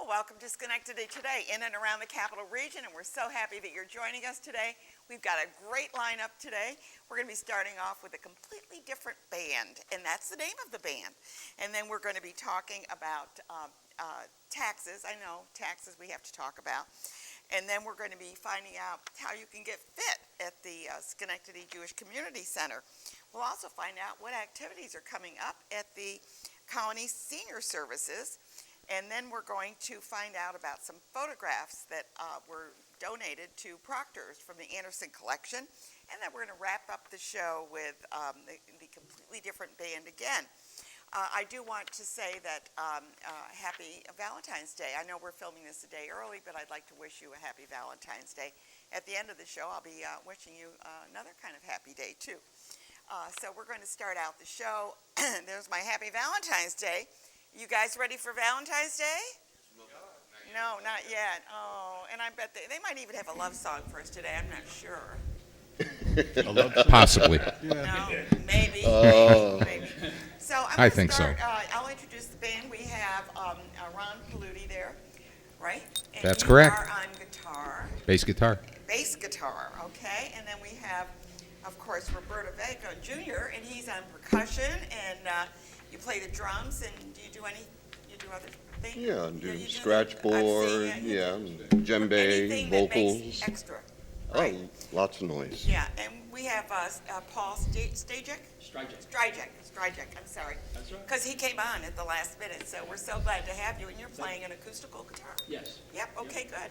Welcome to Schenectady Today, in and around the capital region, and we're so happy that you're joining us today. We've got a great lineup today. We're going to be starting off with a completely different band, and that's the name of the band. And then we're going to be talking about taxes. I know, taxes we have to talk about. And then we're going to be finding out how you can get fit at the Schenectady Jewish Community Center. We'll also find out what activities are coming up at the Colony Senior Services. And then we're going to find out about some photographs that were donated to Proctor's from the Anderson collection. And then we're going to wrap up the show with the completely different band again. I do want to say that happy Valentine's Day. I know we're filming this a day early, but I'd like to wish you a happy Valentine's Day. At the end of the show, I'll be wishing you another kind of happy day, too. So we're going to start out the show. There's my happy Valentine's Day. You guys ready for Valentine's Day? No, not yet. Oh, and I bet they might even have a love song for us today. I'm not sure. Possibly. No, maybe. Maybe. So I think so. I'll introduce the band. We have Ron Paluti there, right? And That's you correct. are on guitar. Bass guitar. Bass guitar, okay. And then we have, of course, Roberto Vega Jr., and he's on percussion, and you play the drums, and do you do other things? Yeah, You do scratch board, djembe, vocals. Makes extra. Oh, Right. lots of noise. Yeah, and we have Paul Stryjek. Stryjek. I'm sorry. That's right. Because he came on at the last minute, so we're so glad to have you, and you're playing an acoustical guitar. Yes. Yep, okay, good.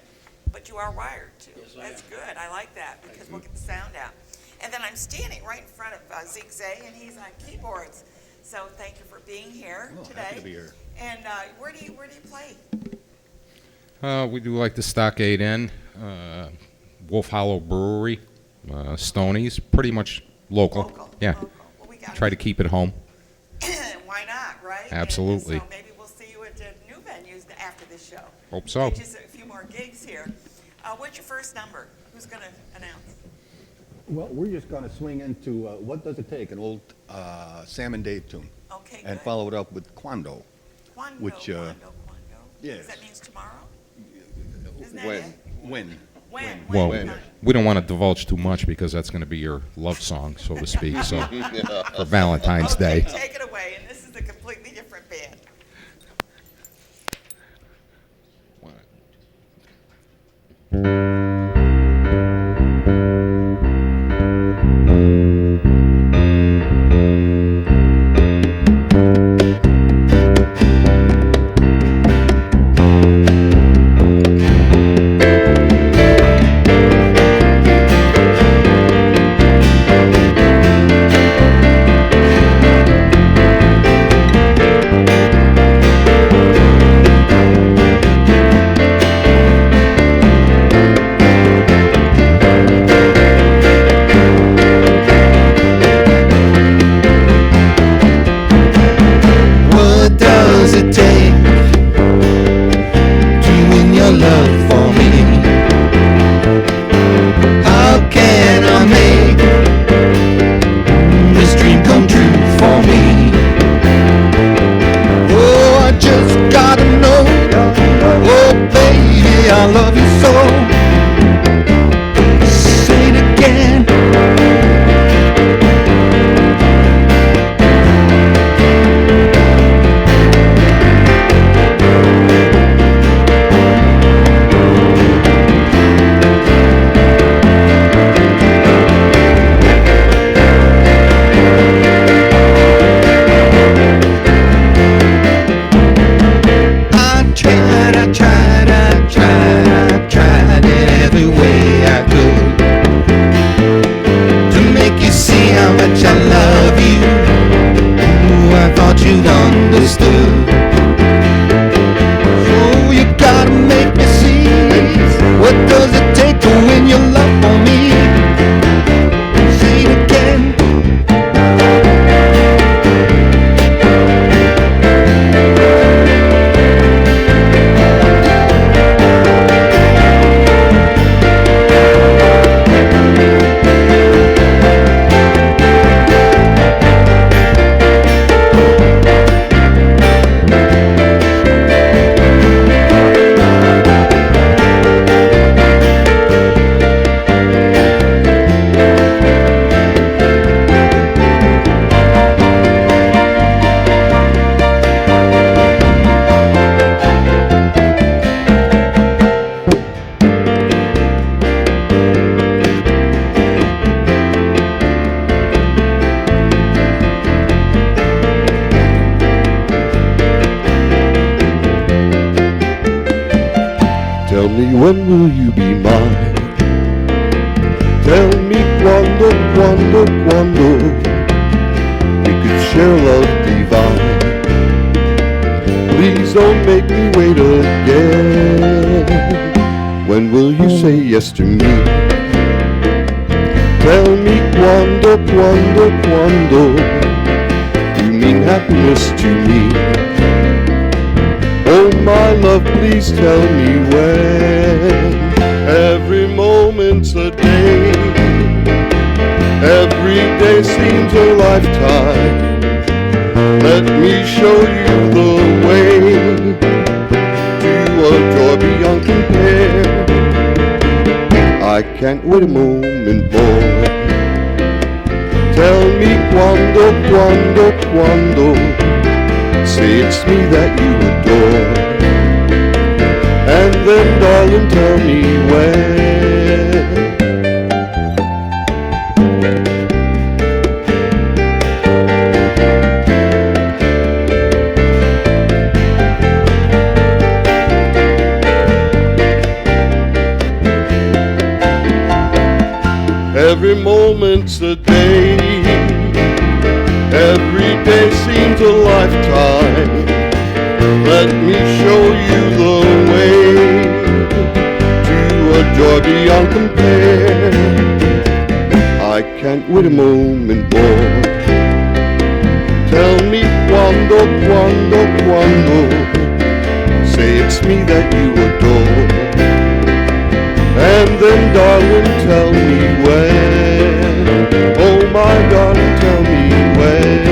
But you are wired, too. Yes, I That's am. good. I like that, because we'll get the sound out. And then I'm standing right in front of Zeke Zay, and he's on keyboards. So thank you for being here today. Happy to be here. And where do you play? We do like the Stockade Inn, Wolf Hollow Brewery, Stoney's, pretty much local. Yeah, Local. Well, we got try to keep it home. Why not, right? Absolutely. And so maybe we'll see you at new venues after this show. Hope so. Just a few more gigs here. What's your first number? Who's going to announce? Well, we're just going to swing into What Does It Take, an old Sam and Dave tune, Okay, and good. follow it up with Quando. Quando, which, Quando. yes. That means tomorrow? Isn't that When? it? When? When? Well, When? we don't want to divulge too much because that's going to be your love song, so to speak. So for Valentine's Okay, Day. take it away, and this is a completely different band. What does it take to win your love for me? How can I make this dream come true for me? Oh, I just gotta know. Oh, baby, I love you so. Say it again. I tried will you be mine? Tell me quando, quando, quando we could share love divine. Please don't make me wait again. When will you say yes to me? Tell me quando, quando, quando you mean happiness to me. Oh my love, please tell me when. Every moment's a day, every day seems a lifetime. Let me show you the way to a joy beyond compare. I can't wait a moment more. Tell me quando, quando, quando say it's me that you adore. And then darling tell me when. Every moment's a day, every day seems a lifetime. Let me show you the way to a joy beyond compare. I can't wait a moment more. Tell me quando, quando, quando say it's me that you adore. And then darling tell me when. Oh my darling tell me when.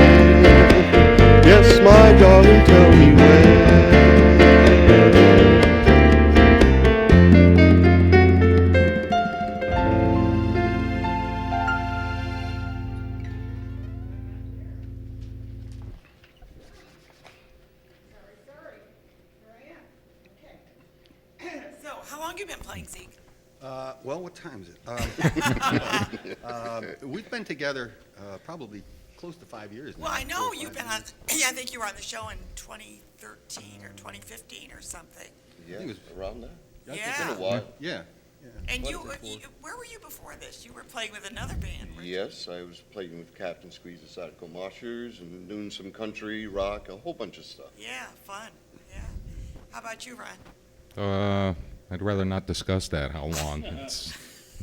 Yes my darling tell me when. So, how long have you been playing, Zeke? Well, what time is it? We've been together probably close to 5 years now. Well, I know 4 or you've 5 been on, years. yeah, I think you were on the show in 2013 or 2015 or something. Yeah, think it was- around that. I think Yeah. It's been a while. Yeah. And What you, is it for? where were you before this? You were playing with another band, weren't you? Yes, I was playing with Captain Squeeze the Sadical Moshers and doing some country, rock, a whole bunch of stuff. Yeah, fun, yeah. How about you, Ryan? I'd rather not discuss that, how long.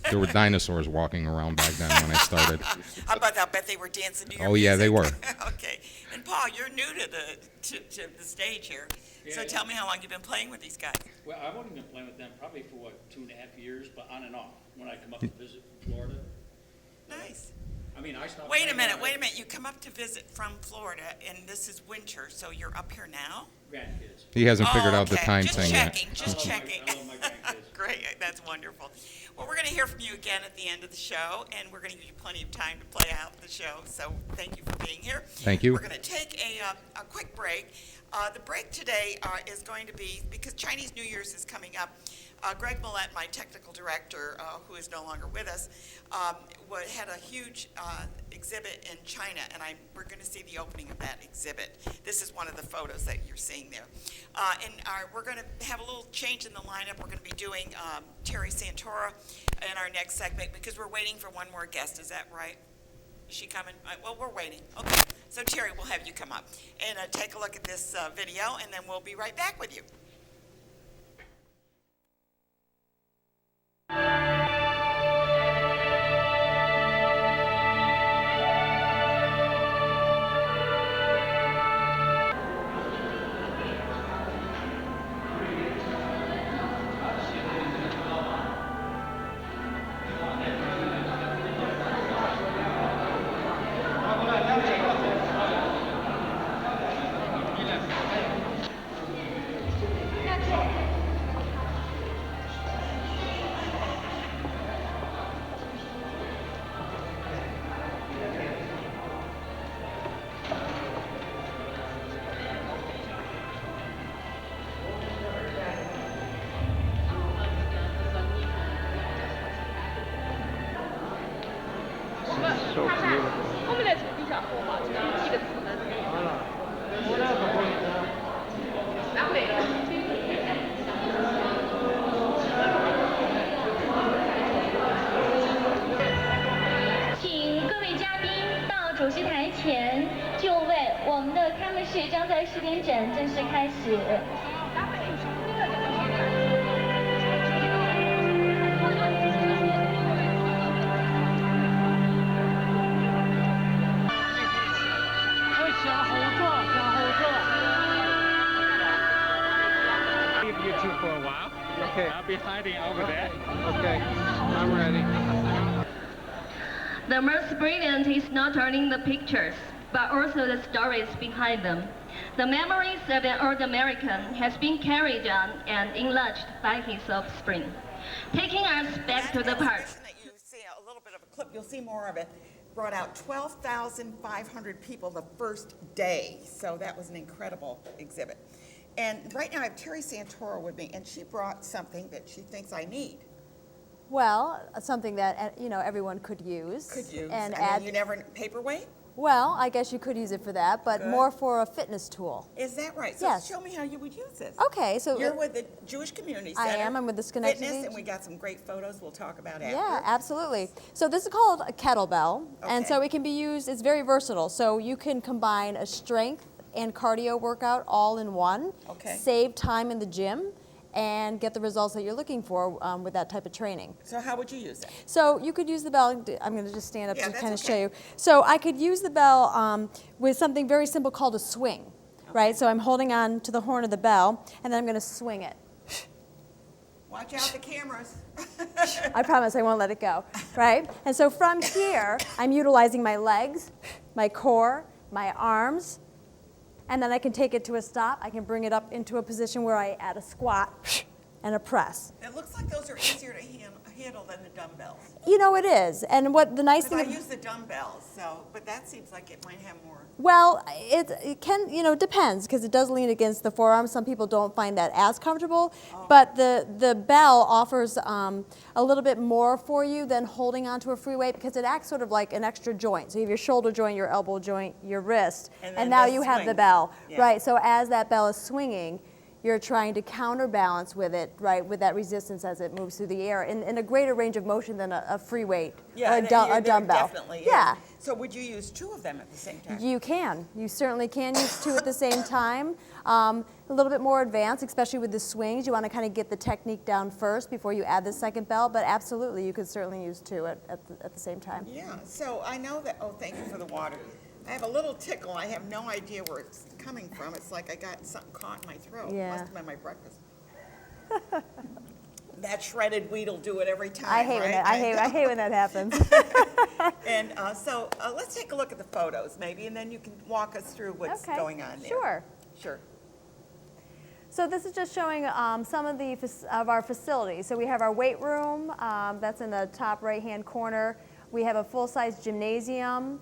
There were dinosaurs walking around back then when I started. How about that? I bet they were dancing to your Oh, yeah, they music. were. Okay. And Paul, you're new to the stage here. So Yeah. tell me how long you've been playing with these guys. Well, I've only been playing with them probably for, 2.5 years, but on and off, when I come up to visit Florida. Nice. I mean, I stopped. Wait a playing minute, when wait a minute. You come up to visit from Florida, and this is winter, so you're up here now? Grandkids. He hasn't figured out the okay. time Just thing checking, yet. just I checking. love my grandkids. Great, that's wonderful. Well, we're going to hear from you again at the end of the show, and we're going to give you plenty of time to play out the show. So thank you for being here. Thank you. We're going to take a quick break. The break today is going to be, because Chinese New Year's is coming up, Greg Millett, my technical director, who is no longer with us, had a huge exhibit in China, and we're going to see the opening of that exhibit. This is one of the photos that you're seeing there. We're going to have a little change in the lineup. We're going to be doing Terry Santora in our next segment because we're waiting for one more guest. Is that right? Is she coming? Well, we're waiting. Okay. So, Terry, we'll have you come up and take a look at this video, and then we'll be right back with you. 将在10点整正式开始。Leave you two for a while. Okay. I'll be hiding over there. Okay. I'm ready. The most brilliant is not only the pictures, but also the stories behind them. The memories of an old American has been carried on and enlarged by his offspring, taking us back to the park. Exhibition that you see a little bit of a clip, you'll see more of it, brought out 12,500 people the first day. So that was an incredible exhibit. And right now I have Terry Santoro with me, and she brought something that she thinks I need. Well, something that everyone could use. Could use. And I add. mean, you never paperweight? Well, I guess you could use it for that, but Good. more for a fitness tool. Is that right? So Yes. show me how you would use this. Okay, so You're with the Jewish Community I Center. am. I'm with the Schenectady. Fitness, and we got some great photos we'll talk about after. Yeah, absolutely. So this is called a kettlebell, and so Okay. it can be used. It's very versatile. So you can combine a strength and cardio workout all in one. Okay. Save time in the gym, and get the results that you're looking for with that type of training. So how would you use it? So you could use the bell. I'm going to just stand up Yeah, to that's kind of okay. show you. So I could use the bell with something very simple called a swing, right? So I'm holding on to the horn of the bell, and then I'm going to swing it. Watch out the cameras. I promise I won't let it go, right? And so from here, I'm utilizing my legs, my core, my arms, and then I can take it to a stop. I can bring it up into a position where I add a squat and a press. It looks like those are easier to handle than the dumbbells. You know, it is. And what the nice Because thing I use the dumbbells, but that seems like it might have more. Well, it can, depends, because it does lean against the forearm. Some people don't find that as comfortable, but the bell offers a little bit more for you than holding onto a free weight, because it acts sort of like an extra joint. So you have your shoulder joint, your elbow joint, your wrist, And and then now this you have the swings. bell, Yeah. right? So as that bell is swinging, you're trying to counterbalance with it, right, with that resistance as it moves through the air in a greater range of motion than a free weight or and a there dumbbell. Definitely is. Yeah. So would you use two of them at the same time? You can. You certainly can use two at the same time. A little bit more advanced, especially with the swings. You want to kind of get the technique down first before you add the second bell, but absolutely, you could certainly use two at the same time. Yeah, so I know that, thank you for the water. I have a little tickle. I have no idea where it's coming from. It's like I got something caught in my throat. Yeah. Must have been my breakfast. That shredded wheat will do it every time, I hate right? when that, I hate when that happens. And so let's take a look at the photos maybe, and then you can walk us through what's Okay, going on there. sure. Sure. So this is just showing some of our facilities. So we have our weight room, that's in the top right-hand corner. We have a full-size gymnasium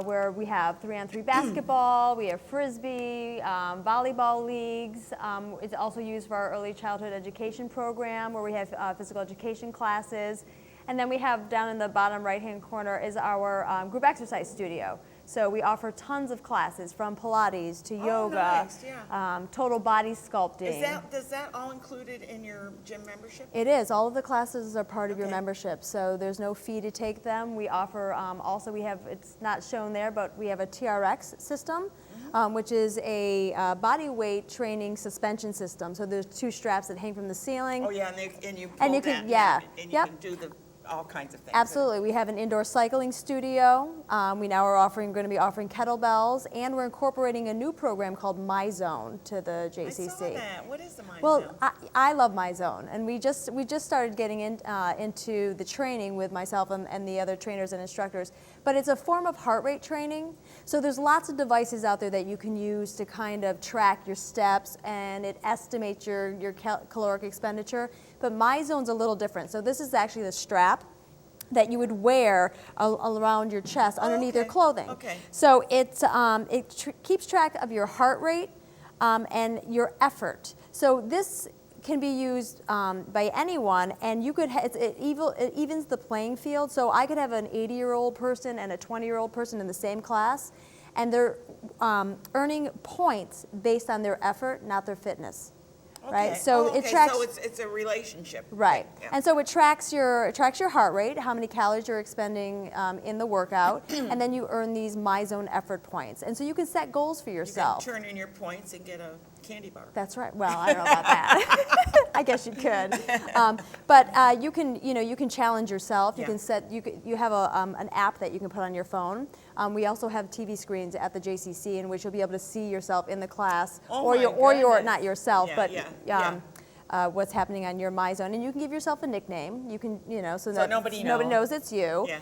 where we have 3-on-3 basketball, we have frisbee, volleyball leagues. It's also used for our early childhood education program where we have physical education classes. And then we have down in the bottom right-hand corner is our group exercise studio. So we offer tons of classes from Pilates to yoga, nice, yeah. total body sculpting. Is that all included in your gym membership? It is. All of the classes are part of your Okay. membership, so there's no fee to take them. We offer, also we have, it's not shown there, but we have a TRX system, which is a body weight training suspension system. So there's two straps that hang from the ceiling. Oh, yeah, and you pull And you that can- yeah, down, and you yep. can do all kinds of things. Absolutely. We have an indoor cycling studio. We now are going to be offering kettlebells, and we're incorporating a new program called My Zone to the JCC. I saw that. What is the Mind Well, Zone? I love My Zone, and we just started getting into the training with myself and the other trainers and instructors. But it's a form of heart rate training. So there's lots of devices out there that you can use to kind of track your steps, and it estimates your caloric expenditure. But My Zone's a little different. So this is actually the strap that you would wear around your chest underneath your okay. clothing. Okay. So it keeps track of your heart rate and your effort. So this can be used by anyone, and you could it evens the playing field. So I could have an 80-year-old person and a 20-year-old person in the same class, and they're earning points based on their effort, not their fitness. right? Okay. So Oh, it okay. tracks. So it's a relationship. Right, Yeah. and so it tracks your heart rate, how many calories you're expending in the workout, and then you earn these MyZone effort points. And so you can set goals for You can yourself. turn in your points and get a candy bar. That's right. Well, I don't know about that. I guess you could. But you can challenge yourself. You Yeah. can set. You have an app that you can put on your phone. We also have TV screens at the JCC in which you'll be able to see yourself in the class, Oh or my your goodness. not yourself, Yeah, but yeah. what's happening on your MyZone, and you can give yourself a nickname. You can, so that nobody knows it's you. Yeah.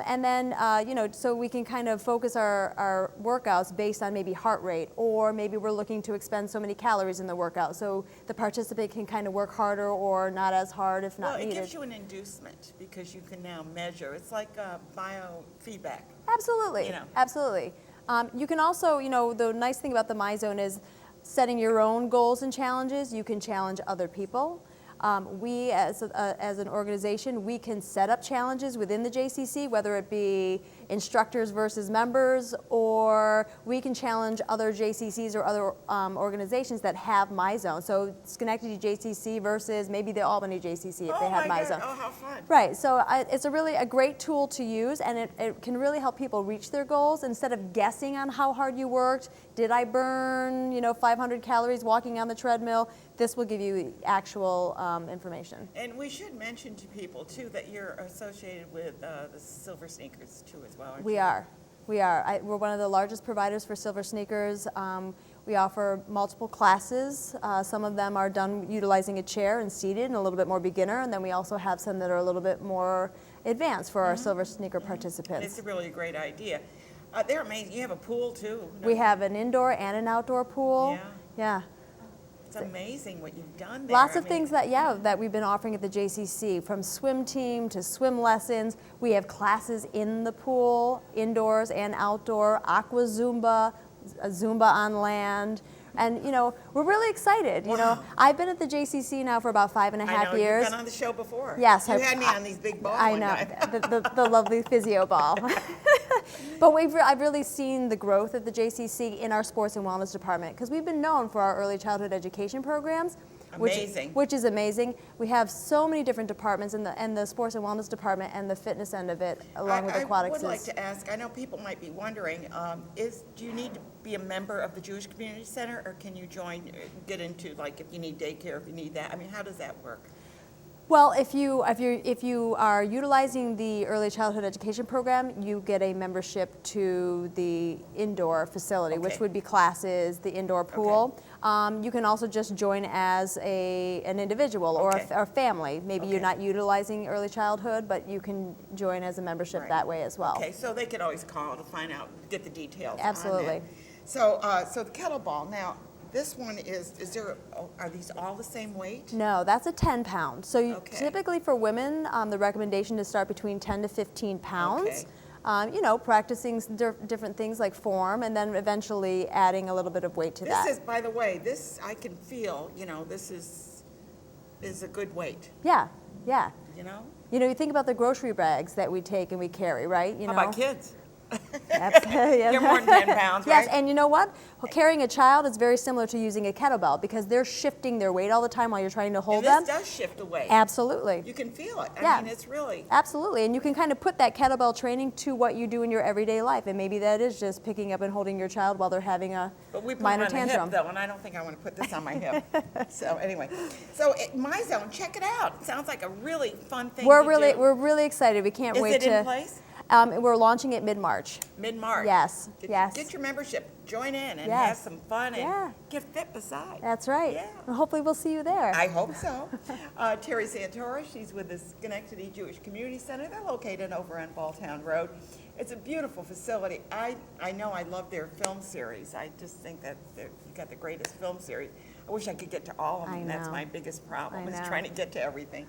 And then, so we can kind of focus our workouts based on maybe heart rate, or maybe we're looking to expend so many calories in the workout, so the participant can kind of work harder or not as hard if not Well, it needed. gives you an inducement because you can now measure. It's like biofeedback. Absolutely, You know. absolutely. You can also, the nice thing about the MyZone is setting your own goals and challenges. You can challenge other people. We, as an organization, we can set up challenges within the JCC, whether it be instructors versus members, or we can challenge other JCCs or other organizations that have MyZone. So Schenectady JCC versus maybe the Albany JCC if they have my MyZone. God. Oh, how fun. Right, so it's a great tool to use, and it can really help people reach their goals instead of guessing on how hard you worked. Did I burn, 500 calories walking on the treadmill? This will give you actual information. And we should mention to people, too, that you're associated with the Silver Sneakers, too, as well, aren't We you? are. We're one of the largest providers for Silver Sneakers. We offer multiple classes. Some of them are done utilizing a chair and seated and a little bit more beginner, and then we also have some that are a little bit more advanced for our Silver Sneaker participants. It's a really great idea. They're amazing. You have a pool, too. We have an indoor and an outdoor pool. Yeah. It's amazing what you've done there. Lots I of mean, things that we've been offering at the JCC, from swim team to swim lessons. We have classes in the pool, indoors and outdoor, aqua Zumba, Zumba on land. And, we're really excited. Wow. I've been at the JCC now for about 5.5 I know, years. you've been on the show before. Yes. You had me on these big balls I one know, time. the lovely physio ball. But I've really seen the growth of the JCC in our sports and wellness department, because we've been known for our early childhood education programs. Amazing. Which is amazing. We have so many different departments in the sports and wellness department and the fitness end of it, along with aquatics. I would like to ask, I know people might be wondering, do you need to be a member of the Jewish Community Center, or can you get into, like, if you need daycare, if you need that? I mean, how does that work? Well, if you are utilizing the early childhood education program, you get a membership to the indoor facility, which Okay. would be classes, the indoor pool. You can also just join as an individual or Okay. a family. Maybe you're Okay. not utilizing early childhood, but you can join as a membership Right. that way as well. Okay, so they could always call to find out, get the details on Absolutely. that. So the kettlebell, now, this one are these all the same weight? No, that's a 10 pound. So Okay. typically for women, the recommendation is start between 10 to 15 pounds. Okay. Practicing different things like form, and then eventually adding a little bit of weight to that. This is, by the way, this I can feel, this is a good weight, Yeah. You think about the grocery bags that we take and we carry, right? How about kids? They're They're more than 10 pounds, Yes, right? and you know what? Well, carrying a child is very similar to using a kettlebell, because they're shifting their weight all the time while you're trying to hold And them. this does shift away. Absolutely. You can feel it. Yeah. I mean, it's really. Absolutely, and you can kind of put that kettlebell training to what you do in your everyday life, and maybe that is just picking up and holding your child while they're having a But we put minor it on tantrum. the hip, though, and I don't think I want to put this on my hip. So anyway, MyZone, check it out. It sounds like a really fun thing We're to do. really excited. We can't Is wait it to. in place? We're launching it mid-March. Mid-March. Yes, Get, yes. Get your membership. Join in and Yes. have some fun and Yeah. get fit beside. That's right. Yeah. And hopefully we'll see you there. I hope so. Terry Santora, she's with the Schenectady Jewish Community Center. They're located over on Balltown Road. It's a beautiful facility. I know I love their film series. I just think that you've got the greatest film series. I wish I could get to all of them. I That's know. my biggest problem, I is know. trying to get to everything.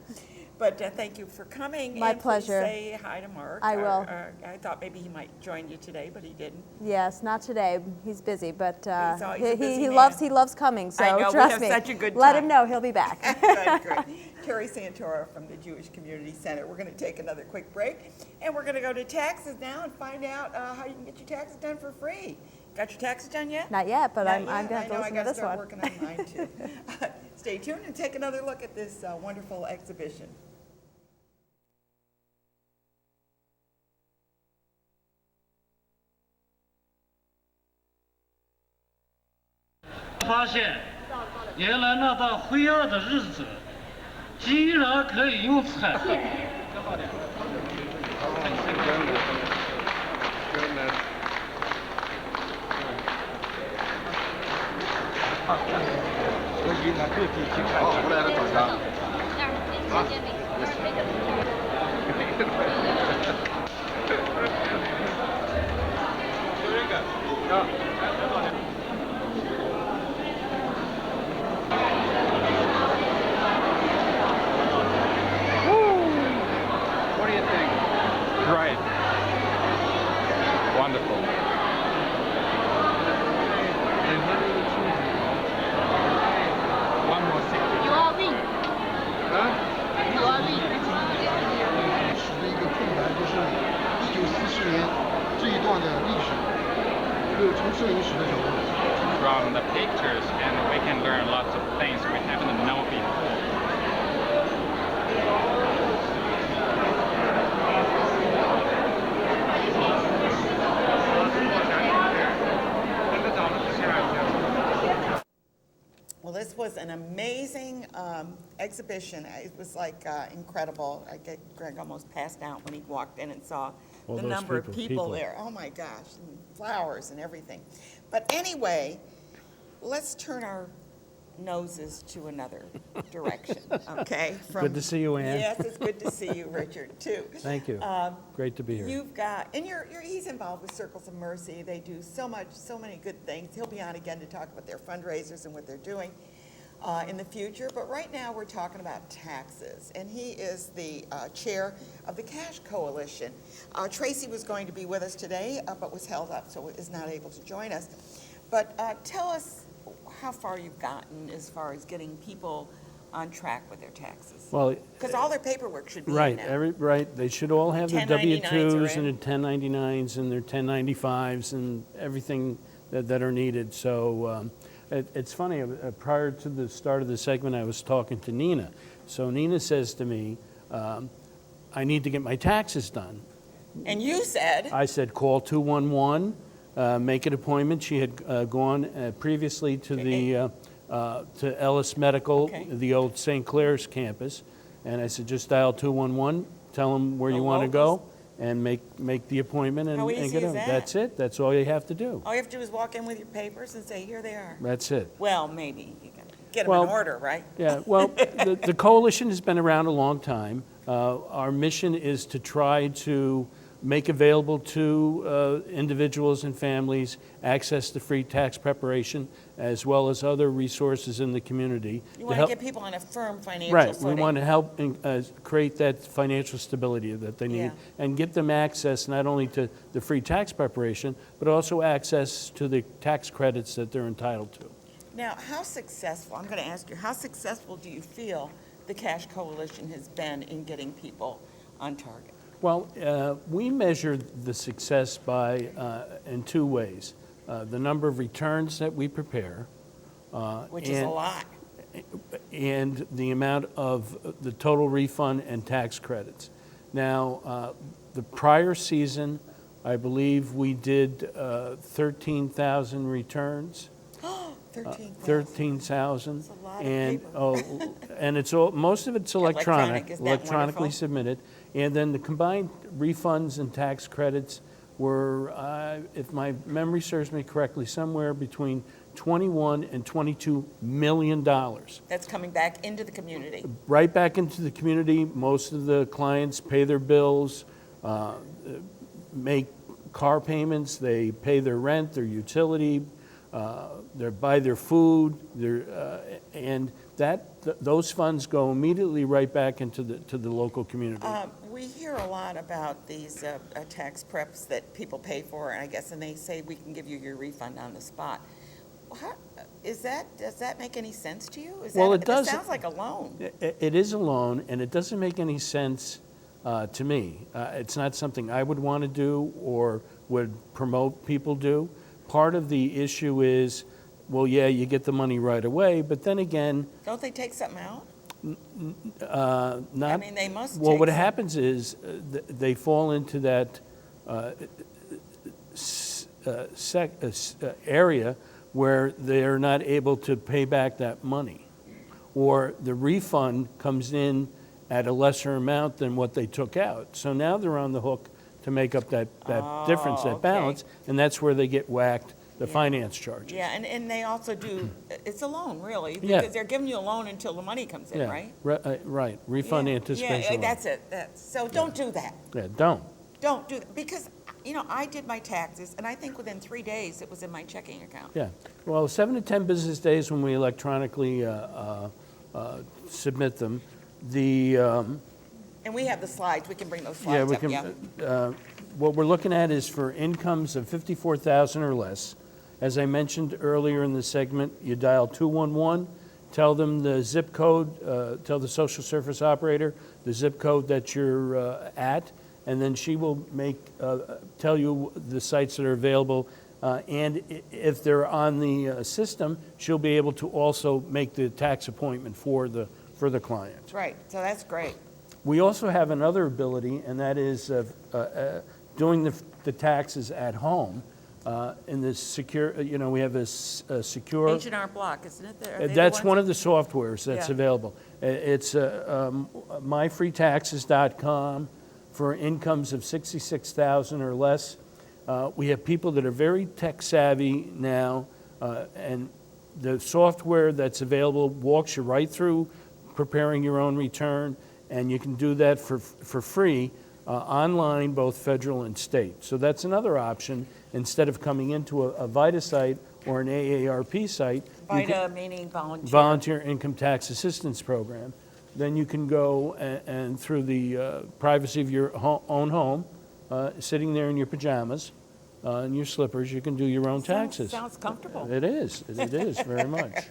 But thank you for coming. My and pleasure. Please say hi to Mark. I will. I thought maybe he might join you today, but he didn't. Yes, not today. He's busy, but He's a busy he man. loves coming. So I know, we trust have me. such a good Let time. him know he'll be back. Good, great. Terry Santora from the Jewish Community Center. We're going to take another quick break, and we're going to go to taxes now and find out how you can get your taxes done for free. Got your taxes done yet? Not yet, but Not I'm yet. going to have to I know, listen I to got to this start one. working on mine too. Stay tuned and take another look at this wonderful exhibition. 发现，原来那段灰暗的日子，居然可以用彩绘。 What do you think? Right. Wonderful. One more thing. You are win. Huh? You are win. 史的一个空白，就是1944年这一段的历史，就是从摄影史的角度。 From the pictures, and we can learn lots of things we haven't known before. Well, this was an amazing exhibition. It was like incredible. Greg almost passed out when he walked in and saw the number of people there. Oh my gosh, and flowers and everything. But anyway, let's turn our noses to another direction, okay? Good to see you, Ann. Yes, it's good to see you, Richard, too. Thank you. Great to be here. You've got, and he's involved with Circles of Mercy. They do so many good things. He'll be on again to talk about their fundraisers and what they're doing in the future. But right now we're talking about taxes, and he is the chair of the Cash Coalition. Tracy was going to be with us today, but was held up, so is not able to join us. But tell us how far you've gotten as far as getting people on track with their taxes. Well, Because all their paperwork should be right, in now. right. They should all have their 1099s are W-2s in. and their 1099s and their 1095s and everything that are needed. So it's funny, prior to the start of the segment, I was talking to Nina. So Nina says to me, I need to get my taxes done. And you said, I said, call 211, make an appointment. She had gone previously to the to Ellis Medical, Okay. the old St. Clair's campus, and I said, just dial 211, tell them where The you want to go, locals? and make the appointment and, How and easy get is them. that? That's it. That's all you have to do. all you have to do is walk in with your papers and say, here they are. That's it. Well, maybe you can get them Well, in order, right? Yeah, well, the coalition has been around a long time. Our mission is to try to make available to individuals and families access to free tax preparation as well as other resources in the community. You want to get people on a firm financial Right, footing. we want to help create that financial stability that they need Yeah. and give them access not only to the free tax preparation, but also access to the tax credits that they're entitled to. Now, how successful, I'm going to ask you, how successful do you feel the Cash Coalition has been in getting people on target? Well, we measure the success by, in two ways. The number of returns that we prepare. Which is a and- lot. And the amount of the total refund and tax credits. Now, the prior season, I believe we did 13,000 returns. 13,000. 13,000. That's a lot of And, paper. and it's all, most of it's Electronic, electronic, isn't that electronically wonderful? submitted. And then the combined refunds and tax credits were, if my memory serves me correctly, somewhere between 21 and 22 million dollars. That's coming back into the community. Right back into the community. Most of the clients pay their bills, make car payments, they pay their rent, their utility, they buy their food, and those funds go immediately right back into the local community. We hear a lot about these tax preps that people pay for, and I guess, and they say we can give you your refund on the spot. Does that make any sense to you? Well, it does. It sounds like a loan. It is a loan, and it doesn't make any sense to me. It's not something I would want to do or would promote people do. Part of the issue is well, yeah, you get the money right away, but then again, Don't they take something out? not. I mean, they must Well, take what some. happens is they fall into that area where they're not able to pay back that money, or the refund comes in at a lesser amount than what they took out. So now they're on the hook to make up that difference, that okay. balance, and that's where they get whacked, the finance charges. Yeah, and they also do, it's a loan, really, Yeah. because they're giving you a loan until the money comes in, Yeah, right? Right, refund Yeah, anticipation Yeah, loan. that's it, so don't do that. Yeah, don't. Don't do that, because, you know, I did my taxes, and I think within 3 days, it was in my checking account. Yeah, well, 7 to 10 business days when we electronically submit them. And we have the slides, we can bring those Yeah, slides we up, can, yeah. what we're looking at is for incomes of 54,000 or less. As I mentioned earlier in the segment, you dial 211, tell them the zip code, tell the social service operator the zip code that you're at, and then she will tell you the sites that are available. And if they're on the system, she'll be able to also make the tax appointment for the client. Right, so that's great. We also have another ability, and that is doing the taxes at home in the secure, we have a secure. H&R Block, isn't it? Are they the That's ones one that- of the softwares that's Yeah. available. It's myfreetaxes.com for incomes of 66,000 or less. We have people that are very tech savvy now, and the software that's available walks you right through preparing your own return, and you can do that for free online, both federal and state. So that's another option. Instead of coming into a VITA site or an AARP site, you can- VITA meaning volunteer. Volunteer Income Tax Assistance Program, then you can go and through the privacy of your own home, sitting there in your pajamas and your slippers, you can do your own taxes. Sounds comfortable. It is very much.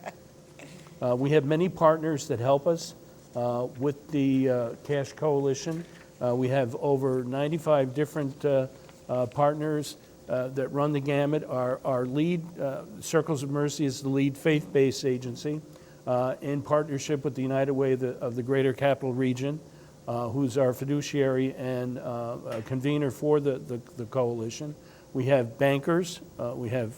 We have many partners that help us with the Cash Coalition. We have over 95 different partners that run the gamut. Our lead, Circles of Mercy, is the lead faith-based agency in partnership with the United Way of the Greater Capital Region, who's our fiduciary and convener for the coalition. We have bankers, we have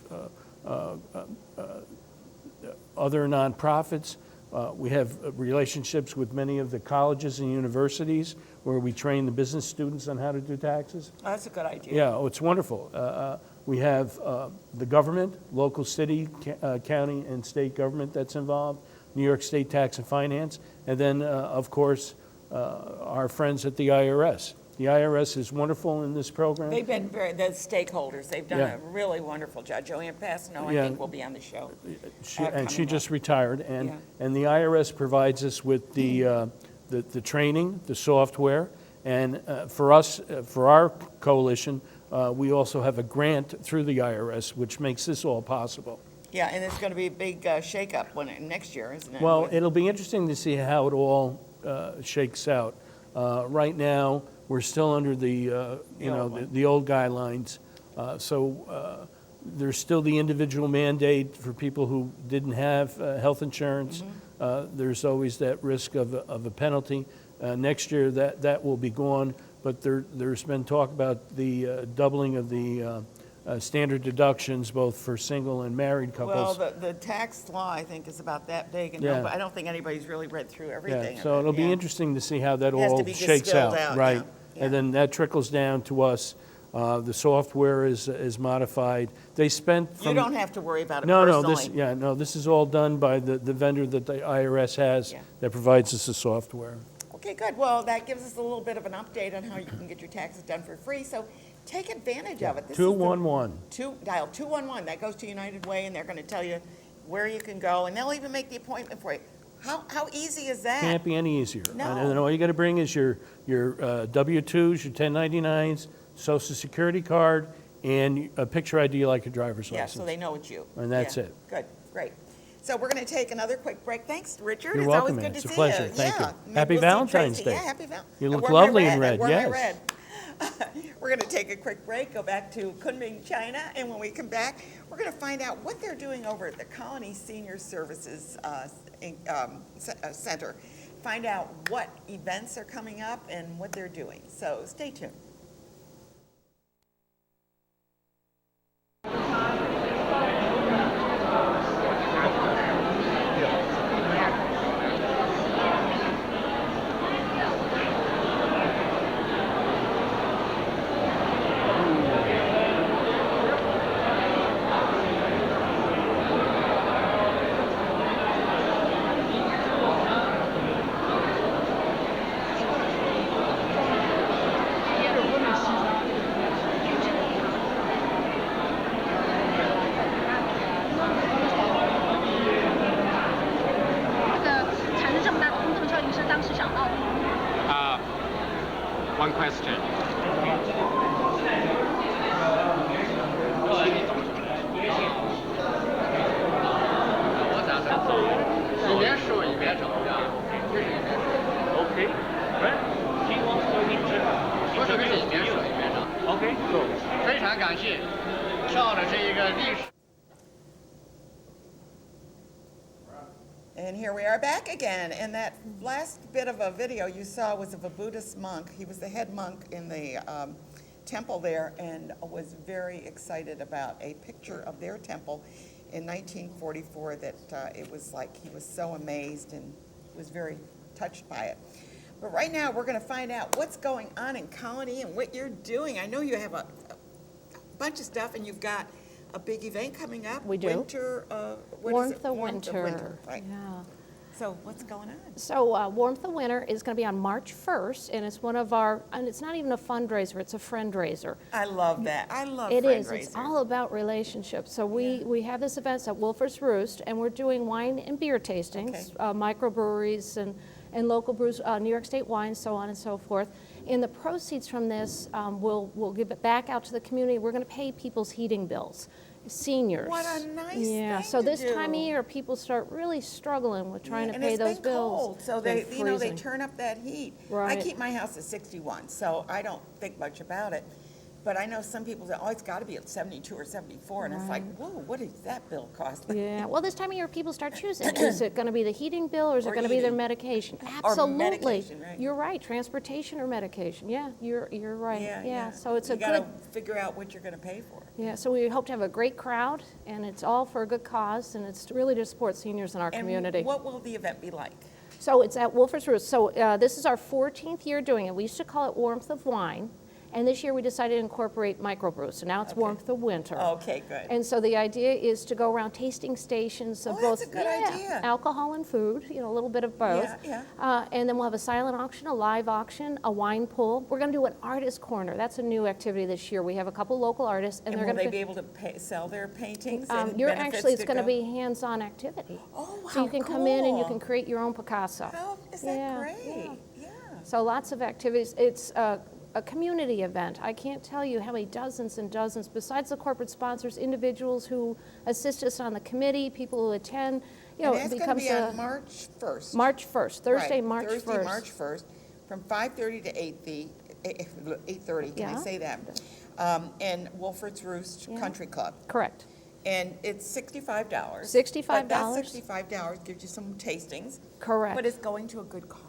other nonprofits. We have relationships with many of the colleges and universities where we train the business students on how to do taxes. Oh, that's a good idea. Yeah, oh, it's wonderful. We have the government, local city, county, and state government that's involved, New York State Tax and Finance, and then, of course, our friends at the IRS. The IRS is wonderful in this program. They've been the stakeholders, they've done Yeah. a really wonderful job. Joanne Passano, I Yeah. think, will be on the show. She coming just up. retired, Yeah. and the IRS provides us with the training, the software, and for us, for our coalition, we also have a grant through the IRS, which makes this all possible. Yeah, and it's going to be a big shakeup next year, isn't it? Well, it'll be interesting to see how it all shakes out. Right now, we're still under the old guidelines, so there's still the individual mandate for people who didn't have health insurance. There's always that risk of a penalty. Next year, that will be gone, but there's been talk about the doubling of the standard deductions, both for single and married couples. Well, the tax law, I think, is about that big, and Yeah. I don't think anybody's really read through everything. Yeah, so it'll be interesting to see how that It has to all be just shakes spelled out, out, right? yeah. And then that trickles down to us. The software is modified. They spent You from... don't have to worry about it No, personally. this is all done by the vendor that the IRS has Yeah. that provides us the software. Okay, good. Well, that gives us a little bit of an update on how you can get your taxes done for free, so take advantage of it. This is the- 211. Dial 211, that goes to United Way, and they're going to tell you where you can go, and they'll even make the appointment for you. How easy is that? Can't be any easier. No. And then all you got to bring is your W-2s, your 1099s, Social Security card, and a picture ID like your driver's Yeah, license. so they know it's you. And that's Yeah. it. Good, great. So we're going to take another quick break. Thanks, Richard. You're It's welcome, always ma'am. good It's to a see pleasure. you. Thank you. Yeah. Maybe Happy we'll see Valentine's Tracy. Day. Yeah, happy Valentine's Day. You look lovely in red, yes. We're going to take a quick break, go back to Kunming, China, and when we come back, we're going to find out what they're doing over at the Colony Senior Services Center. Find out what events are coming up and what they're doing. So stay tuned. One question. 一边说一边整，这样，这是一边说。Okay. Well, he wants to introduce. 我准备是一边说一边整。 Okay. Cool. 非常感谢，跳的是一个历史。 And here we are back again. And that last bit of a video you saw was of a Buddhist monk. He was the head monk in the temple there and was very excited about a picture of their temple in 1944 that it was like he was so amazed and was very touched by it. But right now we're going to find out what's going on in Colony and what you're doing. I know you have a bunch of stuff and you've got a big event coming up. We do. Winter, what is Warmth it? of Winter. Right. Yeah. So what's going on? So Warmth of Winter is going to be on March 1st, and it's one of our, and it's not even a fundraiser, it's a friend-raiser. I love that. I love It is. fundraisers. It's all about relationships. So we have this event at Wolfert's Roost, and we're doing wine and beer tastings, microbreweries and local brews, New York State wines, so on and so forth. And the proceeds from this, we'll give it back out to the community. We're going to pay people's heating bills. Seniors. What a nice Yeah, thing so to this do. time of year, people start really struggling with trying to And pay it's those been bills. cold, so Been they, you know, they freezing. turn up that heat. I Right. keep my house at 61, so I don't think much about it. But I know some people say, oh, it's got to be at 72 or 74, and it's like, whoa, what does that bill cost? Yeah, well, this time of year, people start choosing. Is it going to be the heating bill or is it Or going to be their eating. medication? Or Absolutely. medication, right. You're right, transportation or medication. Yeah, you're right. Yeah. So it's you a gotta good, figure out what you're going to pay for. yeah, so we hope to have a great crowd, and it's all for a good cause, and it's really to support seniors in our community. And what will the event be like? So it's at Wolfert's Roost. So this is our 14th year doing it. We used to call it Warmth of Wine, and this year we decided to incorporate microbrews. So now it's Warmth of Winter. Okay, good. And so the idea is to go around tasting stations of Oh, both that's a good idea. alcohol and food, you know, a little bit of both. Yeah. And then we'll have a silent auction, a live auction, a wine pool. We're going to do an artist corner. That's a new activity this year. We have a couple local artists, and And they're will going they to be able to sell their paintings? And you're benefits actually, it's to going to go? be hands-on activity. Oh, So you how can come in and you cool. can create your own Picasso. How is that Yeah, great? Yeah. So lots of activities. It's a community event. I can't tell you how many dozens and dozens, besides the corporate sponsors, individuals who assist us on the committee, people who attend. You know, And it that's going to becomes be a on March 1st. March 1st, Thursday, Right, March 1st. Thursday, March 1st, from 5:30 to 8:30, can I Yeah. say that? In Wolfert's Roost Country Club. Correct. And it's $65. $65. But that $65 gives you some tastings. Correct. But it's going to a good cause.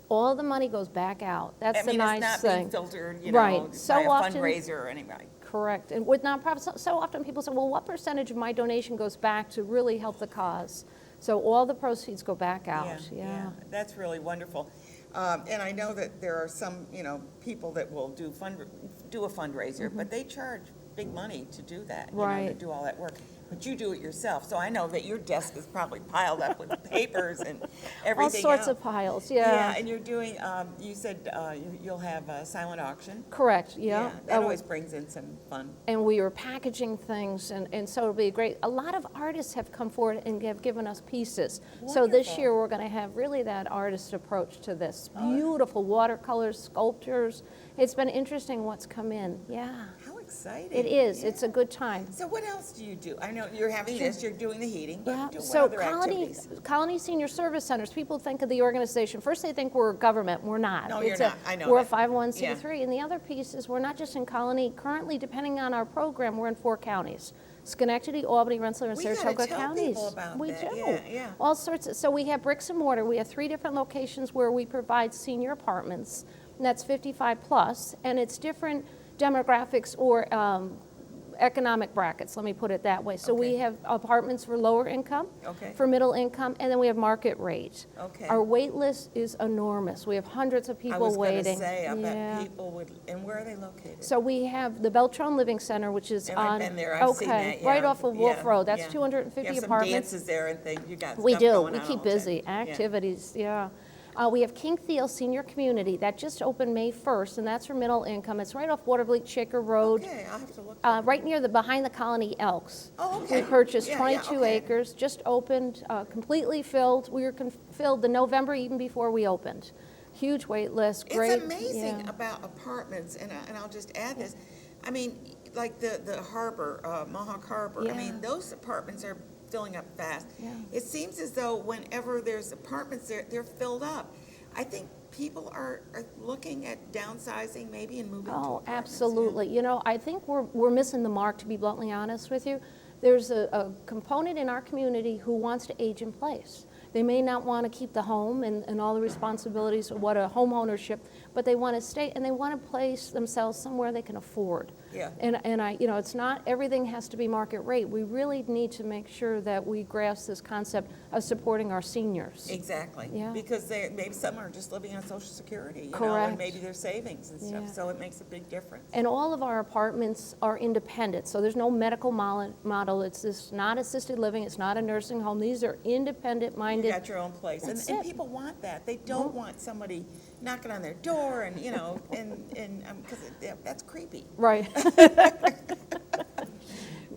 All the money goes back out. That's I mean, the nice it's not thing. being filtered, you know, Right. So by a often- fundraiser or anybody. Correct. And with nonprofits, so often people say, well, what percentage of my donation goes back to really help the cause? So all the proceeds go back out. Yeah. That's really wonderful. And I know that there are some, you know, people that will do a fundraiser, but they charge big money to do that, you know, to Right. do all that work. But you do it yourself, so I know that your desk is probably piled up with papers and everything All sorts else. of piles, Yeah, and you're doing, you said you'll have a silent auction? Correct, yeah. That always brings in some fun. And we are packaging things, and so it'll be great. A lot of artists have come forward and have given us pieces. So this Wonderful. year, we're going to have really that artist approach to this. Beautiful watercolors, sculptures. It's been interesting what's come in, yeah. How exciting. It is. Yeah. It's a good time. So what else do you do? I know you're having this, you're doing the heating, but Yeah. what So other activities? Colony Senior Service Centers, people think of the organization, first they think we're government. We're not. No, you're not. I know We're a that. 501c3. And the other piece is we're not just in Colony. Currently, depending on our program, we're in 4 counties. Schenectady, Albany, Rensselaer, and We gotta Saratoga tell counties. people about We that. do. Yeah, yeah. All sorts of, so we have bricks and mortar. We have 3 different locations where we provide senior apartments, and that's 55 plus, and it's different demographics or economic brackets, let me put it that way. So we Okay. have apartments for lower income, Okay. for middle income, and then we have market rate. Okay. Our wait list is enormous. We have hundreds of I people was gonna waiting. say, I bet Yeah. people would, and where are they located? So we have the Beltran Living Center, which is And I've on, been there, I've seen that, right yeah, off of Wolf yeah, Road. That's yeah. 250 You have some apartments. dances there and things, you got We stuff do. going We on keep all the time. busy. Yeah. Activities, yeah. We have King Thiel Senior Community. That just opened May 1st, and that's for middle income. It's right off Watervliet Shaker Road. Okay, I'll have to look. Right near behind the Colony Elks. Oh, okay. We purchased Yeah, yeah, 22 okay. acres, just opened, completely filled. We were filled in November even before we opened. Huge wait list, great. It's amazing yeah. about apartments, and I'll just add this. I mean, like the harbor, Mohawk Harbor, I Yeah. mean, those apartments are filling up fast. Yeah. It seems as though whenever there's apartments there, they're filled up. I think people are looking at downsizing maybe and moving to Oh, apartments. yeah. absolutely. You know, I think we're missing the mark, to be bluntly honest with you. There's a component in our community who wants to age in place. They may not want to keep the home and all the responsibilities of what a home ownership, but they want to stay and they want to place themselves somewhere they can afford. Yeah. And I, you know, it's not, everything has to be market rate. We really need to make sure that we grasp this concept of supporting our seniors. Exactly. Yeah. Because maybe some are just living on Social Security, you know, Correct. and maybe their savings and stuff, Yeah. so it makes a big difference. And all of our apartments are independent, so there's no medical model. It's this not assisted living, it's not a nursing home. These are independent-minded. You got your own place, and That's it. people want that. They don't want somebody knocking on their door and, you know, and because that's creepy. Right.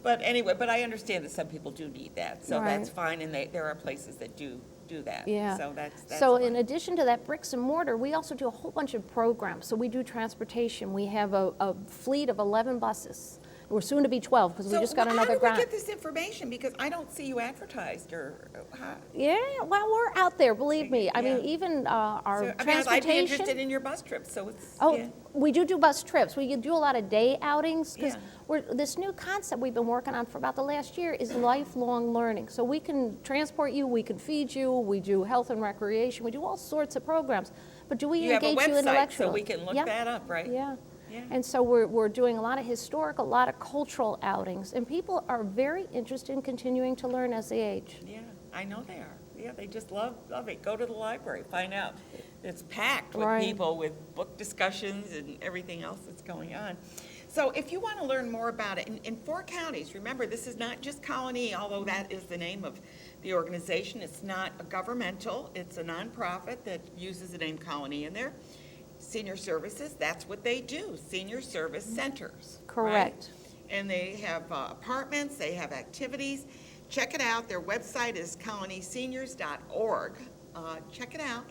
But anyway, but I understand that some people do need that, so Right. that's fine, and there are places that do that. Yeah. So that's So fine. in addition to that bricks and mortar, we also do a whole bunch of programs. So we do transportation. We have a fleet of 11 buses. We're soon to be 12 because we just got another How do grant. we get this information? Because I don't see you advertised or how. Yeah, well, we're out there, believe me. I mean, Yeah. even our So, I mean, I'd be transportation. interested in your bus trips, so it's. Oh, yeah. we do bus trips. We do a lot of day outings because Yeah. this new concept we've been working on for about the last year is lifelong learning. So we can transport you, we can feed you, we do health and recreation, we do all sorts of programs. But do we You have a engage you website, intellectually? so we can look Yeah. that up, right? Yeah. Yeah. And so we're doing a lot of historical, a lot of cultural outings, and people are very interested in continuing to learn as they age. Yeah, I know they are. Yeah, they just love it. Go to the library, find out. It's packed with Right. people, with book discussions and everything else that's going on. So if you want to learn more about it, in 4 counties, remember, this is not just Colony, although that is the name of the organization. It's not a governmental, it's a nonprofit that uses the name Colony in there. Senior Services, that's what they do, senior service centers. right? Correct. And they have apartments, they have activities. Check it out. Their website is colonyseniors.org. Check it out.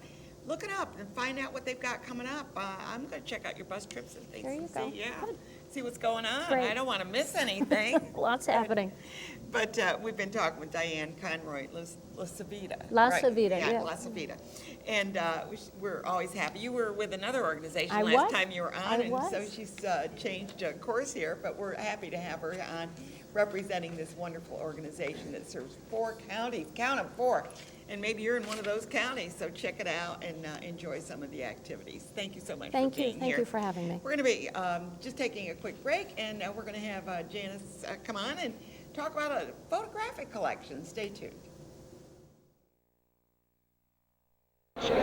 Look it up and find out what they've got coming up. I'm going to check out your bus trips and things. There you and go. See, Good. see what's going on. Great. I don't want to miss anything. Lots happening. But we've been talking with Diane Conroy, La Savita. La right? Savita, Yeah, yeah. La Savita. And we're always happy. You were with another organization I last was. time you were on. I and was. so she's changed course here, but we're happy to have her on representing this wonderful organization that serves 4 counties. Count them, 4. And maybe you're in one of those counties, so check it out and enjoy some of the activities. Thank you so much for being here. Thank you for having me. We're going to be just taking a quick break, and we're going to have Janice come on and talk about a photographic collection. Stay tuned.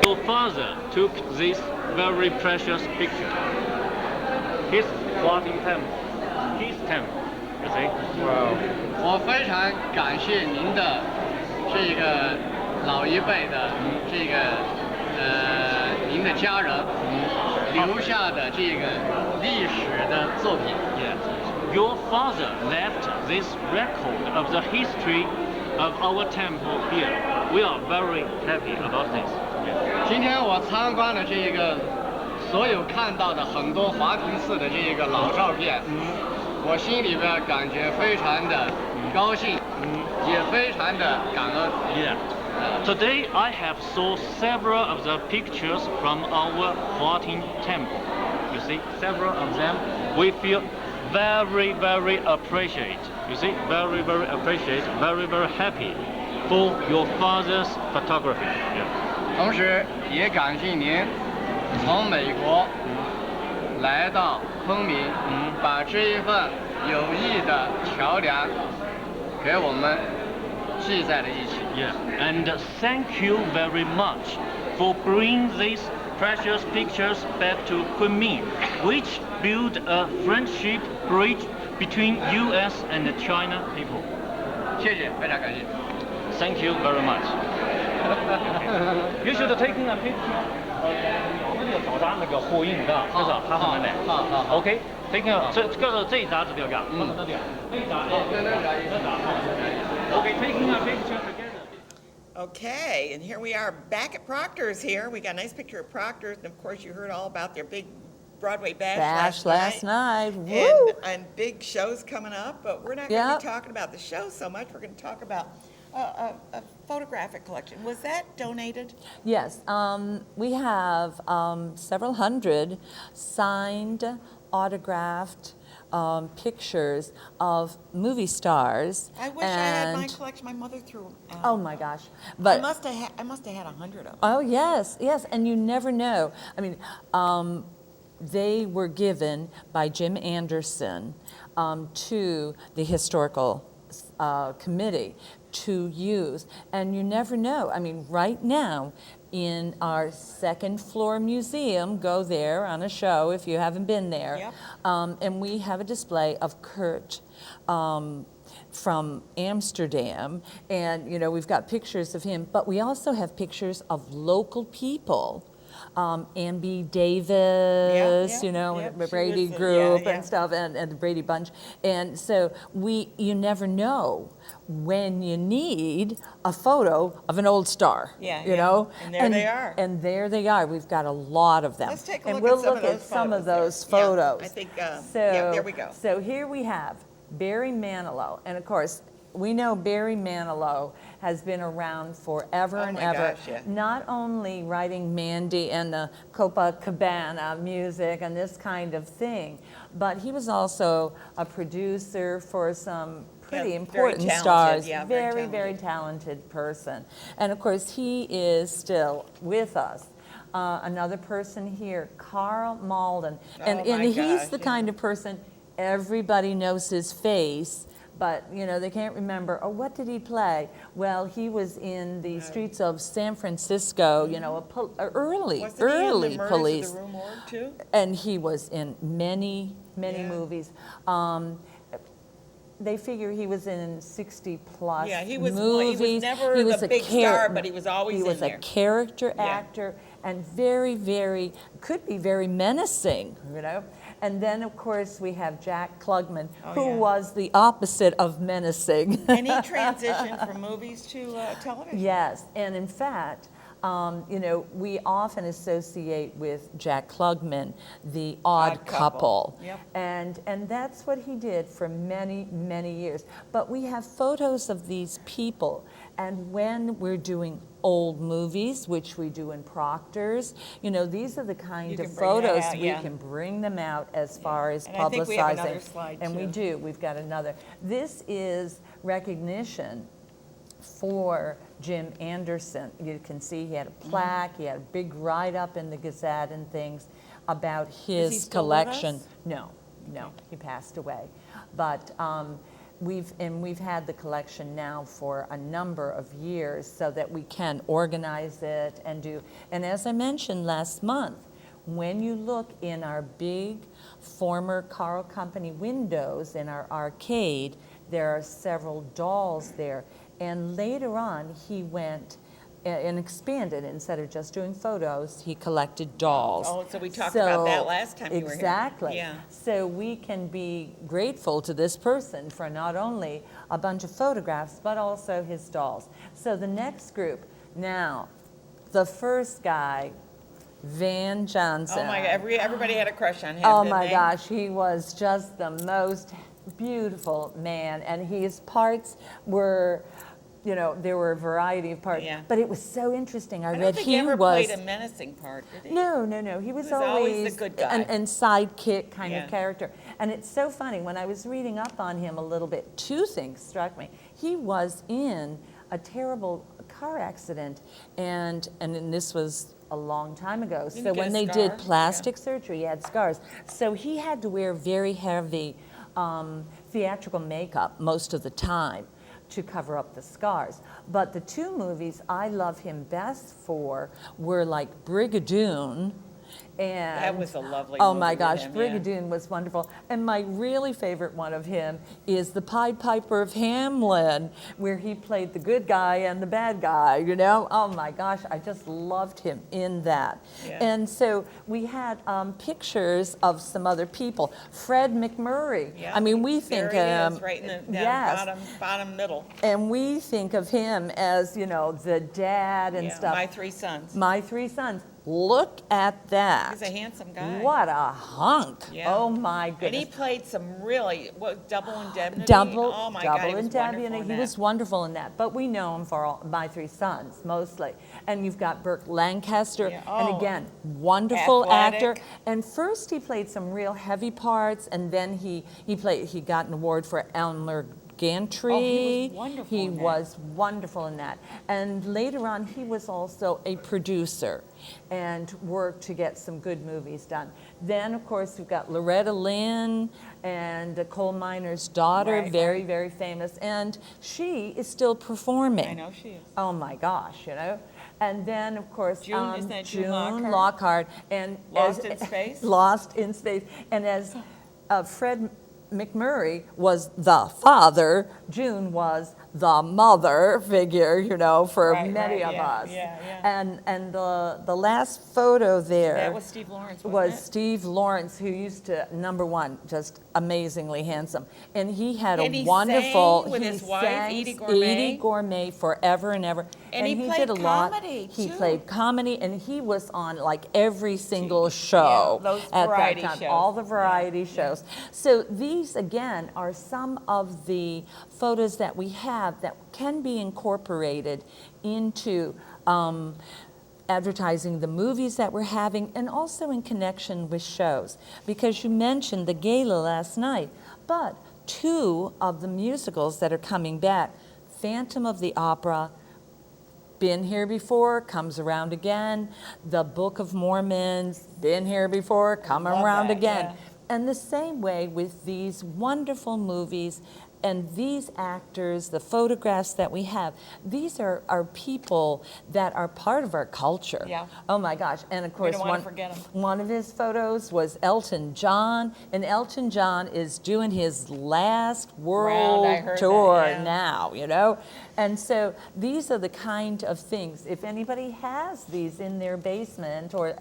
Your father took this very precious picture. His floating temple, his temple, you see? Wow. 我非常感谢您的这个老一辈的这个您的家人留下的这个历史的作品。 Yes. Your father left this record of the history of our temple here. We are very happy about this. 今天我参观了这个所有看到的很多华亭寺的这个老照片，我心里边感觉非常的高兴，也非常的感恩。 Yeah. Today I have saw several of the pictures from our Huating temple. You see, several of them. We feel very, very appreciate. You see, very, very appreciate, very, very happy for your father's photography. Yeah. 同时也感谢您从美国来到昆明，把这一份友谊的桥梁给我们系在了一起。 Yeah. And thank you very much for bringing these precious pictures back to Kunming, which build a friendship bridge between U.S. and China people. 谢谢，非常感谢。 Thank you very much. You should take a picture. 那个头上那个呼应的，是吧？他后面的。OK. Taking a 这一张是这个，那这个，这一张，OK. Taking a picture together. Okay, and here we are back at Proctor's here. We got a nice picture of Proctor's, and of course you heard all about their big Broadway bash last night. Woo! And big shows coming up, but we're not going to be talking about the show so much. We're going to talk about a photographic collection. Was that donated? Yes, we have several hundred signed, autographed pictures of movie stars. I wish I had my collection. My mother threw. Oh my gosh! But I must have had 100 of them. Oh yes, yes, and you never know. I mean, they were given by Jim Anderson to the historical committee to use, and you never know. I mean, right now in our second floor museum, go there on a show if you haven't been there. Yep. And we have a display of Kurt from Amsterdam, and you know, we've got pictures of him, but we also have pictures of local people. Ambi Davis, you know, the Brady group and stuff, and the Brady Bunch. And so you never know when you need a photo of an old star, you know? And there they are. And there they are. We've got a lot of them. Let's take a and look we'll at some of those photos. I think, so, there we go. So here we have Barry Manilow. And of course, we know Barry Manilow has been around forever and ever. Gosh, yeah. Not only writing Mandy and the Copacabana music and this kind of thing, but he was also a producer for some pretty important stars. Very talented person. And of course, he is still with us. Another person here, Carl Malden. And he's the kind of person, everybody knows his face, but you know, they can't remember, oh, what did he play? Well, he was in the streets of San Francisco, you know, early Wasn't he in the police. Of the Rue Morgue too? And he was in many movies. They figure he was in 60 plus movies. He was never the big star, but he was always in there. He was a character actor and could be very menacing, you know. And then, of course, we have Jack Klugman, who was the opposite of menacing. And he transitioned from movies to television. Yes, and in fact, you know, we often associate with Jack Klugman the odd couple. Yep. And that's what he did for many, many years. But we have photos of these people, and when we're doing old movies, which we do in Proctor's, you know, these are the kind of photos we can bring them out as far as and publicizing. I think we have another slide, and too. we do. We've got another. This is recognition for Jim Anderson. You can see he had a plaque, he had a big write-up in the Gazette and things about his collection. No, he passed away. But we've had the collection now for a number of years so that we can organize it and do. And as I mentioned last month, when you look in our big former Carl Company windows in our arcade, there are several dolls there. And later on, he went and expanded. Instead of just doing photos, he collected dolls. Oh, so we talked about that last time you were here. Exactly. Yeah. So we can be grateful to this person for not only a bunch of photographs, but also his dolls. So the next group, now, the first guy, Van Johnson. Oh my God, everybody had a crush on him. Oh didn't my they? gosh, he was just the most beautiful man, and his parts were, you know, there were a variety of parts, Yeah. but it was so interesting. I don't read think he he ever was played a menacing part, did he? no. He was always the good guy. an sidekick kind Yeah. of character. And it's so funny, when I was reading up on him a little bit, two things struck me. He was in a terrible car accident, and this was a long time ago. Didn't So he get when a they scar? did plastic surgery, he had scars. So he had to wear very heavy theatrical makeup most of the time to cover up the scars. But the two movies I love him best for were like Brigadoon, and That was a lovely oh movie my with gosh, him, yeah. Brigadoon was wonderful. And my really favorite one of him is the Pied Piper of Hamelin, where he played the good guy and the bad guy, you know? Oh my gosh, I just loved him in that. Yeah. And so we had pictures of some other people. Fred McMurray. Yeah. I mean, we think there he is, right in the yes. bottom middle. And we think of him as, you know, the dad and Yeah, stuff. My Three Sons. My Three Sons. Look at that. He's a handsome guy. What a hunk. Yeah. Oh my And goodness. he played some really, Double Indemnity? Double, Oh my God, double he was Indemnity. wonderful in He that. was wonderful in that. But we know him for My Three Sons, mostly. And you've got Burt Lancaster. Yeah. And Oh. again, wonderful Athletic. actor. And first he played some real heavy parts, and then he got an award for Elmer Gantry. Oh, he was wonderful He in that. was wonderful in that. And later on, he was also a producer and worked to get some good movies done. Then, of course, we've got Loretta Lynn and a coal miner's daughter, Right, very, right. very famous. And she is still performing. I know she is. Oh my gosh, you know. And then, of course, June, isn't that June June Lockhart? Lockhart. And Lost in Space? Lost in Space. And as Fred McMurray was the father, June was the mother figure, you know, for Right, many right, of yeah, us. yeah. And the last photo there That was Steve Lawrence, wasn't was it? Steve Lawrence, who used to, number one, just amazingly handsome. And he had And a he wonderful, sang with he his wife, sang Edie Gourmet. Edie Gourmet forever and ever. And he played did a lot. comedy, He too. played comedy, and he was on like every single show those at that variety time, shows. all the variety shows. So these, again, are some of the photos that we have that can be incorporated into advertising the movies that we're having, and also in connection with shows. Because you mentioned the gala last night, but two of the musicals that are coming back, Phantom of the Opera, been here before, comes around again. The Book of Mormons, been here before, come Love around that, again. yeah. And the same way with these wonderful movies and these actors, the photographs that we have, these are people that are part of our culture. Yeah. Oh my gosh. And of course, don't wanna forget 'em. one of his photos was Elton John, and Elton John is doing his last world I heard that, tour yeah. now, you know? And so these are the kind of things, if anybody has these in their basement, or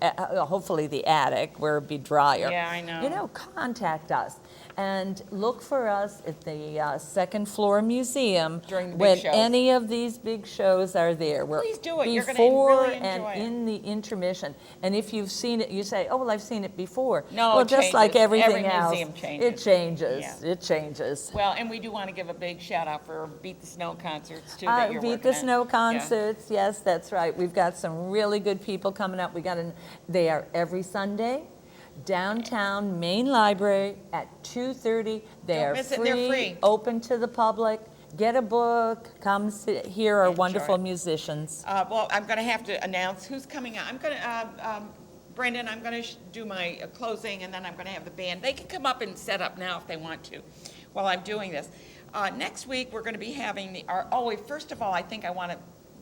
hopefully the attic where it'd be drier. Yeah, I know. You know, contact us. And look for us at the second floor museum During the big when shows. any of these big shows are there. We're Please do it. You're gonna before really enjoy and it. in the intermission. And if you've seen it, you say, "Oh, well, I've seen it before." No, well, it just like changes. everything Every else, museum changes. it changes. Yeah. It changes. Well, and we do want to give a big shout out for Beat the Snow concerts too that you're Beat working the at. Snow Yeah. concerts, yes, that's right. We've got some really good people coming up. They are every Sunday, downtown Main Library at 2:30. They Don't are miss it, they're free. open to the public. Get a book, come sit, hear our Enjoy. wonderful musicians. Well, I'm going to have to announce who's coming out. I'm going to, Brendan, I'm going to do my closing, and then I'm going to have the band. They can come up and set up now if they want to while I'm doing this. Next week, we're going to be having wait, first of all, I think I want to,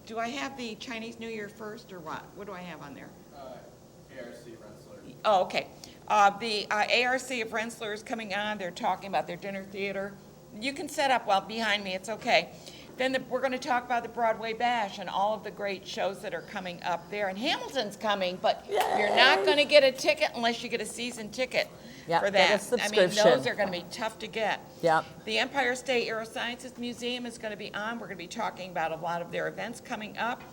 do I have the Chinese New Year first, or what? What do I have on there? ARC Rensselaer. Oh, okay. The ARC of Rensselaer is coming on. They're talking about their dinner theater. You can set up behind me. It's okay. Then we're going to talk about the Broadway Bash and all of the great shows that are coming up there. And Hamilton's coming, but you're not going to get a ticket unless you get a season ticket Yep, for get a that. subscription. those are going to be tough to get. Yep. The Empire State Aerosciences Museum is going to be on. We're going to be talking about a lot of their events coming up.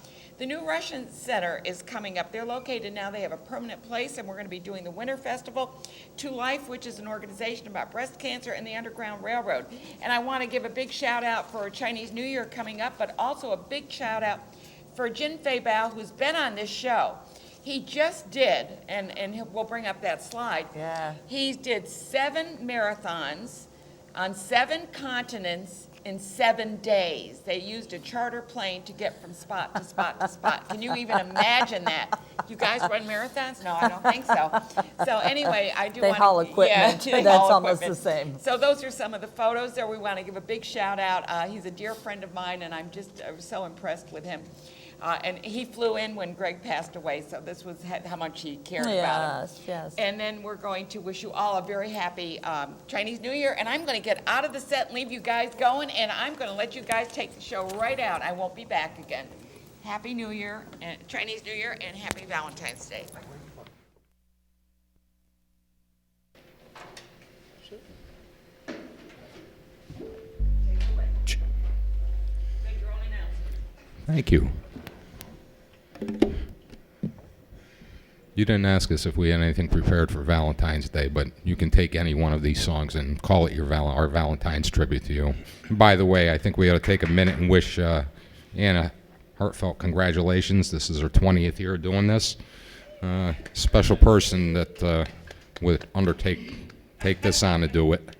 The new Russian Center is coming up. They're located now. They have a permanent place, and we're going to be doing the Winter Festival. To Life, which is an organization about breast cancer, and the Underground Railroad. And I want to give a big shout out for Chinese New Year coming up, but also a big shout out for Jin Fei Bao, who's been on this show. He just did, and we'll bring up that slide. Yeah. He did 7 marathons on 7 continents in 7 days. They used a charter plane to get from spot to spot to spot. Can you even imagine that? You guys run marathons? No, I don't think so. So anyway, I do want to... They haul equipment. Yeah, That's almost the same. So those are some of the photos there. We want to give a big shout out. He's a dear friend of mine, and I'm just so impressed with him. And he flew in when Greg passed away, so this was how much he cared about him. Yes. And then we're going to wish you all a very happy Chinese New Year. And I'm going to get out of the set and leave you guys going, and I'm going to let you guys take the show right out. I won't be back again. Happy New Year, and Chinese New Year, and happy Valentine's Day. Thank you. You didn't ask us if we had anything prepared for Valentine's Day, but you can take any one of these songs and call it our Valentine's tribute to you. And by the way, I think we ought to take a minute and wish Anna heartfelt congratulations. This is her 20th year doing this. Special person that would take this on to do it.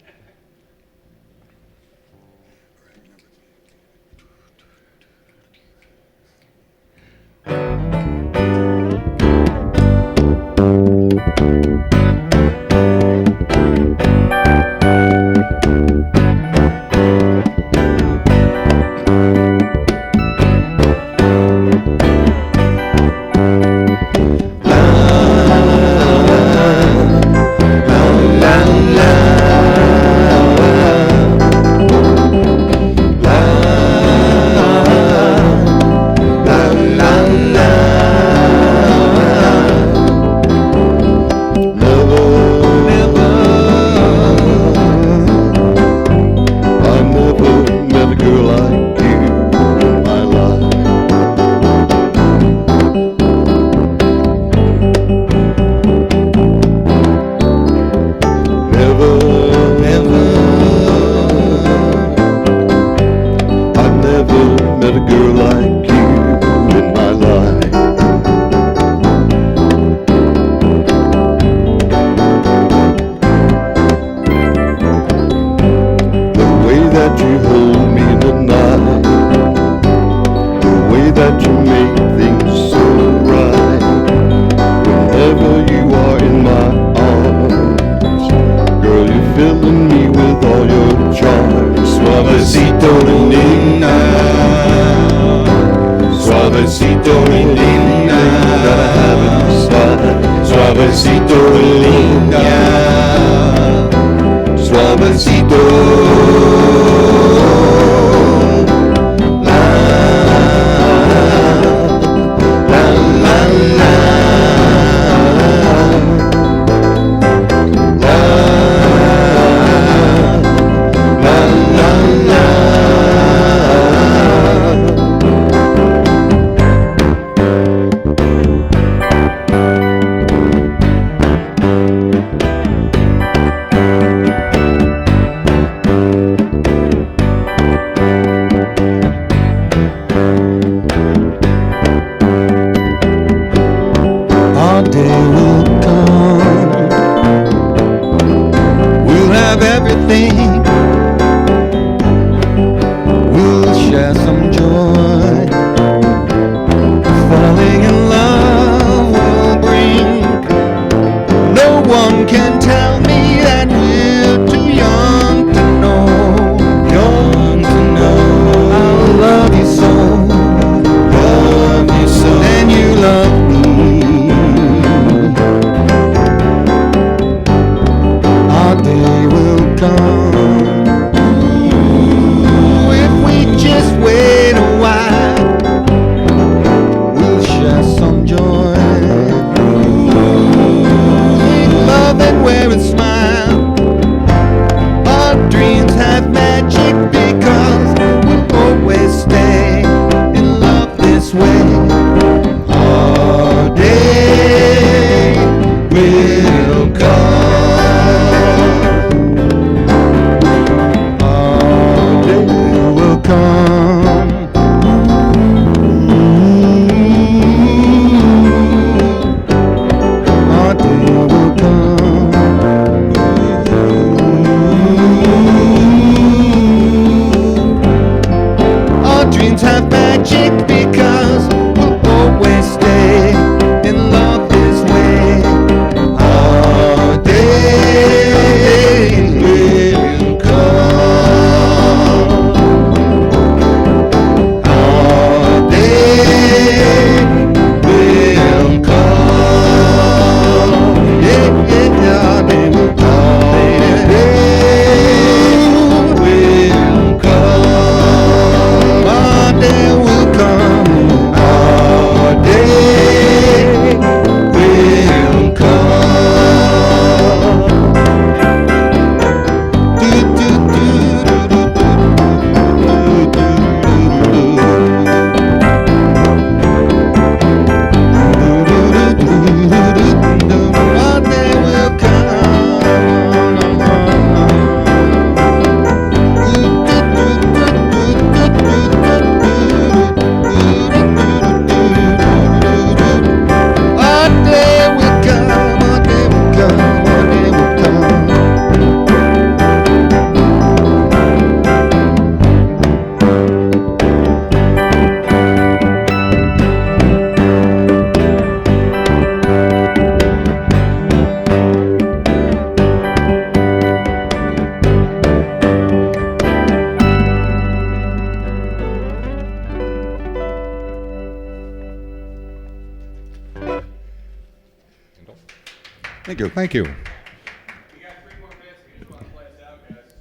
Thank you. Thank you.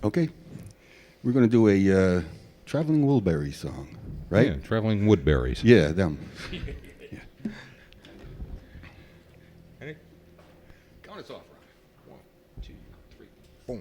Okay. We're going to do a Traveling Wilburys song, right? Yeah, Traveling Woodberries. Yeah, them. Count us off, Ron. 1, 2, 3, 4.